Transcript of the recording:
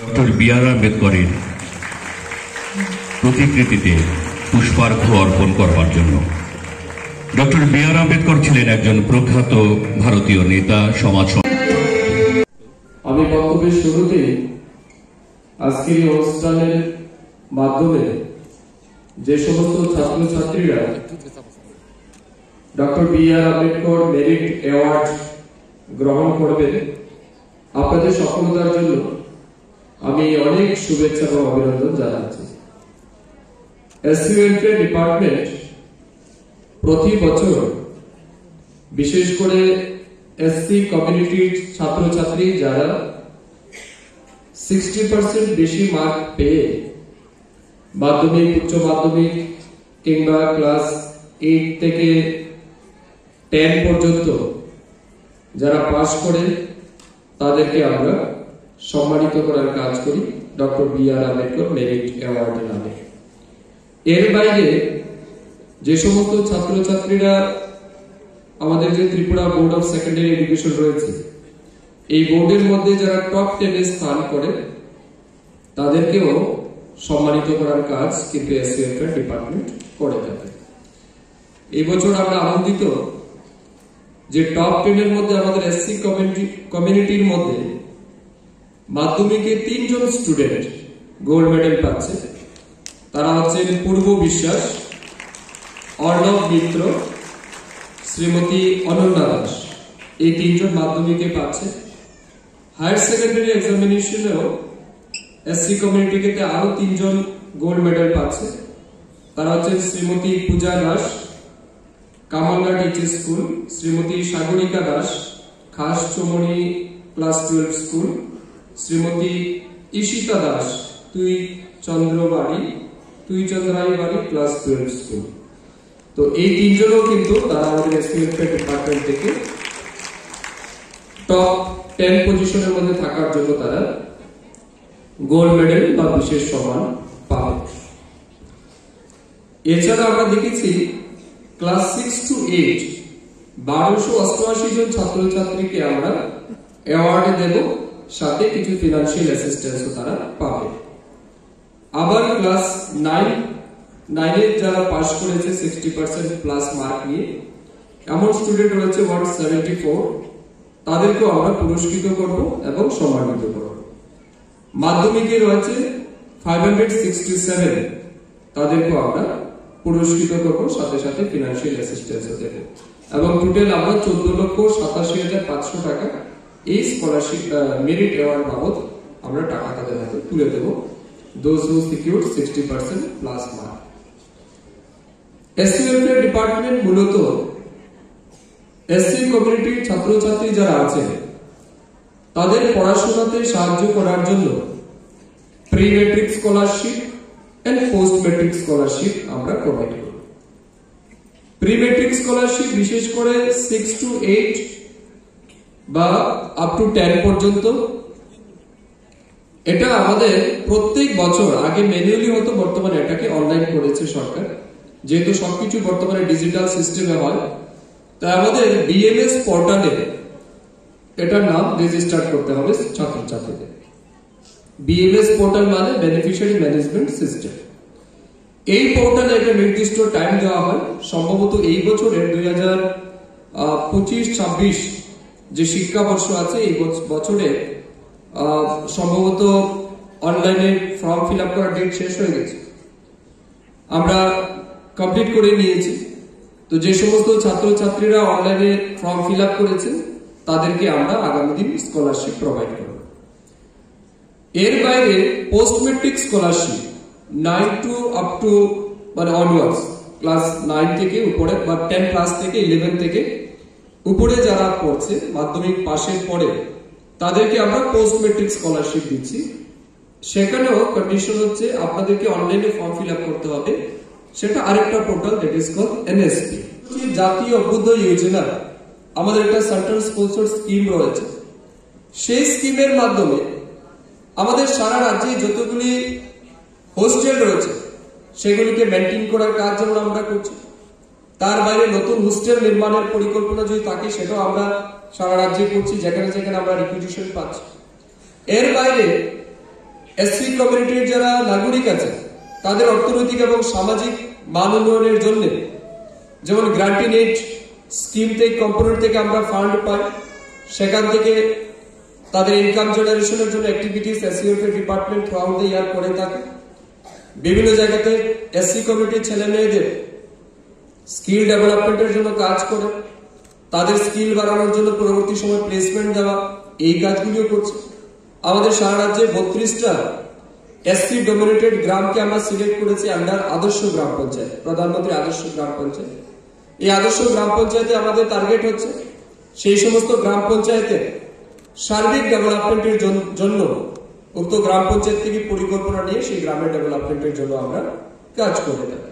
Doctor B.R.. আম্বেদকরের প্রতিকৃতিতে পুষ্পার্ঘ্য অর্পণ করবার জন্য। Doctor B.R.. আম্বেদকর ছিলেন একজন প্রখ্যাত ভারতীয় নেতা, সমাজ। আমি বক্তব্যের শুরুতে আজকের এই অনুষ্ঠানের মাধ্যমে যে সমস্ত ছাত্রছাত্রীরা doctor B.R.. Ambedkar merit award গ্রহণ করবেন, আপনাদের সফলতার জন্য আমি অনেক শুভেচ্ছা এবং অভিনন্দন জানাচ্ছি। এসইউএলকে ডিপার্টমেন্ট প্রতি বছর বিশেষ করে এসসি কমিউনিটির ছাত্রছাত্রী যারা 60% বেশি মার্ক পেয়ে মাধ্যমিক, উচ্চ মাধ্যমিক কিংবা ক্লাস 8 থেকে 10 পর্যন্ত যারা পাস করে তাদেরকে আমরা সম্মানিত করার কাজ করি ডক্টর বি.আর. আম্বেদকর মেরিট অ্যাওয়ার্ডের নামে। এর বাইরে যে সমস্ত ছাত্রছাত্রীরা আমাদের যে Tripura board of secondary education রয়েছে, এই বোর্ডের মধ্যে যারা টপ 10 এ স্থান করে তাদেরকেও সম্মানিত করার কাজ কিন্তু এসইউএফ ডিপার্টমেন্ট করে থাকে। এই বছর আমরা আনন্দিত যে টপ 10 এর মধ্যে আমাদের এসসি কমিউনিটির মধ্যে মাধ্যমিকে 3 জন স্টুডেন্ট গোল্ড মেডেল পাচ্ছে। তারা হচ্ছেন পূর্ব বিশ্বাস, অর্ণব মিত্র, শ্রীমতী অনন্যা দাস। এই 3 জন মাধ্যমিকে পাচ্ছে। হায়ার সেকেন্ডারি এক্সামিনেশনেও এসসি কমিউনিটিকে আরো 3 জন গোল্ড মেডেল পাচ্ছে। তারা হচ্ছেন শ্রীমতী পূজা দাস, কামালঘাট এইচএস স্কুল, শ্রীমতী সাগরিকা দাস, খাস চৌমনি ক্লাস 12 স্কুল, শ্রীমতী ঈশিতা দাস, তুই চন্দ্রাই বাড়ি ক্লাস 12 স্কুল। তো এই 3 জনও কিন্তু তারা আমাদের এসইউএফ ডিপার্টমেন্ট থেকে টপ 10 পজিশনের মধ্যে থাকার জন্য তারা গোল্ড মেডেল বা বিশেষ সম্মান পাবে। এছাড়া আমরা দেখেছি ক্লাস 6 to 8 1288 জন ছাত্রছাত্রীকে আমরা অ্যাওয়ার্ড দেব, সাথে কিছু ফিনান্সিয়াল অ্যাসিস্ট্যান্সও তারা পাবে। আবার ক্লাস 9 যারা পাস করেছে 60% প্লাস মার্ক নিয়ে, এমন স্টুডেন্ট রয়েছে 174, তাদেরকেও আমরা পুরস্কৃত করব এবং সম্মানিত করব। মাধ্যমিকে রয়েছে 567, তাদেরকেও আমরা পুরস্কৃত করব, সাথে সাথে ফিনান্সিয়াল অ্যাসিস্ট্যান্সও দেব। এবং টোটাল আমরা 14,87,500 টাকা এই স্কলারশিপ মেরিট অ্যাওয়ার্ড বাবদ আমরা টাকা তাদের হাতে তুলে দেব, those who secured 60% plus mark। SUF department মূলত এসসি কমিউনিটির ছাত্রছাত্রী যারা আছে তাদের পড়াশোনাতে সাহায্য করার জন্য pre matric scholarship and post matric scholarship আমরা প্রোভাইড করি। প্রি ম্যাট্রিক স্কলারশিপ বিশেষ করে 6 to 8 বা আপ টু 10 পর্যন্ত, এটা আমাদের প্রত্যেক বছর, আগে ম্যানুয়ালি হতো, বর্তমানে এটাকে অনলাইন করেছে সরকার, যেহেতু সবকিছু বর্তমানে ডিজিটাল সিস্টেমে হয়। তাই আমাদের বিএমএস পোর্টালে এটার নাম রেজিস্টার করতে হবে ছাত্রছাত্রীদের। বিএমএস পোর্টাল মানে বেনিফিশিয়ারি ম্যানেজমেন্ট সিস্টেম। এই পোর্টালে একটা নির্দিষ্ট টাইম দেওয়া হয়। সম্ভবত এই বছরের 2025-26 যে শিক্ষাবর্ষ আছে, এই বছরে সম্ভবত অনলাইনে ফর্ম ফিল আপ করার ডেট শেষ হয়ে গেছে, আমরা কমপ্লিট করে নিয়েছি। তো যে সমস্ত ছাত্রছাত্রীরা অনলাইনে ফর্ম ফিল আপ করেছেন তাদেরকে আমরা আগামী দিন স্কলারশিপ প্রোভাইড করব। এর বাইরে post matric scholarship 9 to up to মানে অনওয়ার্ডস, ক্লাস 9 থেকে উপরে বা 10 ক্লাস থেকে 11 থেকে উপরে যারা পড়ছে মাধ্যমিক পাশের পরে, তাদেরকে আমরা পোস্ট ম্যাট্রিক স্কলারশিপ দিচ্ছি। সেখানেও কন্ডিশন হচ্ছে আপনাদেরকে অনলাইনে ফর্ম ফিল আপ করতে হবে, সেটা আরেকটা portal, that is called NSP. জাতীয় অভ্যুদয় যোজনা আমাদের একটা সেন্ট্রাল স্পন্সর স্কিম রয়েছে। সেই স্কিমের মাধ্যমে আমাদের সারা রাজ্যে যতগুলি হোস্টেল রয়েছে সেগুলিকে মেইনটেইন করার কাজ যেমন আমরা করছি, তার বাইরে নতুন হোস্টেল নির্মাণের পরিকল্পনা যদি থাকে সেটাও আমরা সারা রাজ্যে করছি, যেখানে যেখানে আমরা রিকুইজিশন পাচ্ছি। এর বাইরে এসসি কমিউনিটির যারা নাগরিক আছে তাদের অর্থনৈতিক এবং সামাজিক মান উন্নয়নের জন্য যেমন গ্রান্টিং এইড স্কিম থেকে কম্পোনেন্ট থেকে আমরা ফান্ড পাই, সেখান থেকে তাদের ইনকাম জেনারেশনের জন্য activities SUF department throughout the year করে থাকে। বিভিন্ন জায়গাতে এসসি কমিউনিটির ছেলে মেয়েদের স্কিল ডেভেলপমেন্টের জন্য কাজ করে, তাদের স্কিল বাড়ানোর জন্য পরবর্তী সময় প্লেসমেন্ট দেওয়া, এই কাজগুলিও করছে। আমাদের সারা রাজ্যে 32টা এসসি ডোমিনেটেড গ্রামকে আমরা সিলেক্ট করেছি আন্ডার আদর্শ গ্রাম পঞ্চায়েত, প্রধানমন্ত্রী আদর্শ গ্রাম পঞ্চায়েত। এই আদর্শ গ্রাম পঞ্চায়েতে আমাদের টার্গেট হচ্ছে সেই সমস্ত গ্রাম পঞ্চায়েতে সার্বিক ডেভেলপমেন্টের জন্য উক্ত গ্রাম পঞ্চায়েত থেকে পরিকল্পনা নিয়ে সেই গ্রামের ডেভেলপমেন্টের জন্য আমরা কাজ করে থাকি।